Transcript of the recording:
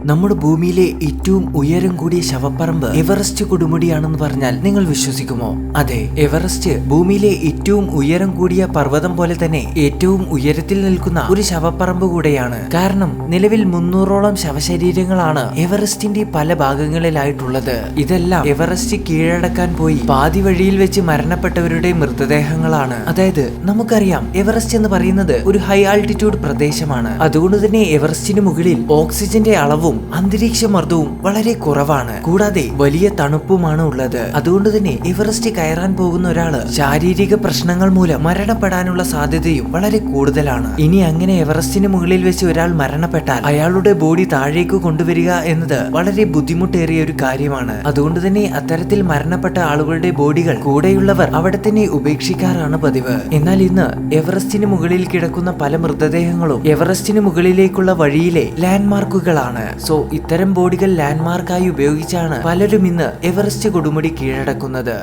നമ്മുടെ ഭൂമിയിലെ ഏറ്റവും ഉയരം കൂടിയ ശവപ്പറമ്പ് എവറസ്റ്റ് കൊടുമുടിയാണെന്ന് പറഞ്ഞാൽ നിങ്ങൾ വിശ്വസിക്കുമോ? അതെ, എവറസ്റ്റ് ഭൂമിയിലെ ഏറ്റവും ഉയരം കൂടിയ പർവ്വതം പോലെ തന്നെ ഏറ്റവും ഉയരത്തിൽ നിൽക്കുന്ന ഒരു ശവപ്പറമ്പ് കൂടെയാണ്. കാരണം നിലവിൽ 300ഓളം ശവശരീരങ്ങളാണ് എവറസ്റ്റിന്റെ പല ഭാഗങ്ങളിലായിട്ടുള്ളത്. ഇതെല്ലാം എവറസ്റ്റ് കീഴടക്കാൻ പോയി പാതി വഴിയിൽ വെച്ച് മരണപ്പെട്ടവരുടെ മൃതദേഹങ്ങളാണ്. അതായത് നമുക്കറിയാം, എവറസ്റ്റ് എന്ന് പറയുന്നത് ഒരു ഹൈ ആൾട്ടിറ്റ്യൂഡ് പ്രദേശമാണ്. അതുകൊണ്ട് തന്നെ എവറസ്റ്റിന് മുകളിൽ ഓക്സിജന്റെ അളവും അന്തരീക്ഷ മർദ്ദവും വളരെ കുറവാണ്. കൂടാതെ വലിയ തണുപ്പുമാണ് ഉള്ളത്. അതുകൊണ്ട് തന്നെ എവറസ്റ്റ് കയറാൻ പോകുന്ന ഒരാള് ശാരീരിക പ്രശ്നങ്ങൾ മൂലം മരണപ്പെടാനുള്ള സാധ്യതയും വളരെ കൂടുതലാണ്. ഇനി അങ്ങനെ എവറസ്റ്റിന് മുകളിൽ വെച്ച് ഒരാൾ മരണപ്പെട്ടാൽ അയാളുടെ ബോഡി താഴേക്ക് കൊണ്ടുവരിക എന്നത് വളരെ ബുദ്ധിമുട്ടേറിയ ഒരു കാര്യമാണ്. അതുകൊണ്ട് തന്നെ അത്തരത്തിൽ മരണപ്പെട്ട ആളുകളുടെ ബോഡികൾ കൂടെയുള്ളവർ അവിടെ തന്നെ ഉപേക്ഷിക്കാറാണ് പതിവ്. എന്നാൽ ഇന്ന് എവറസ്റ്റിന് മുകളിൽ കിടക്കുന്ന പല മൃതദേഹങ്ങളും എവറസ്റ്റിന് മുകളിലേക്കുള്ള വഴിയിലെ ലാൻഡ്മാർക്കുകളാണ്. സോ ഇത്തരം ബോഡികൾ ലാൻഡ്മാർക്കായി ഉപയോഗിച്ചാണ് പലരും ഇന്ന് എവറസ്റ്റ് കൊടുമുടി കീഴടക്കുന്നത്.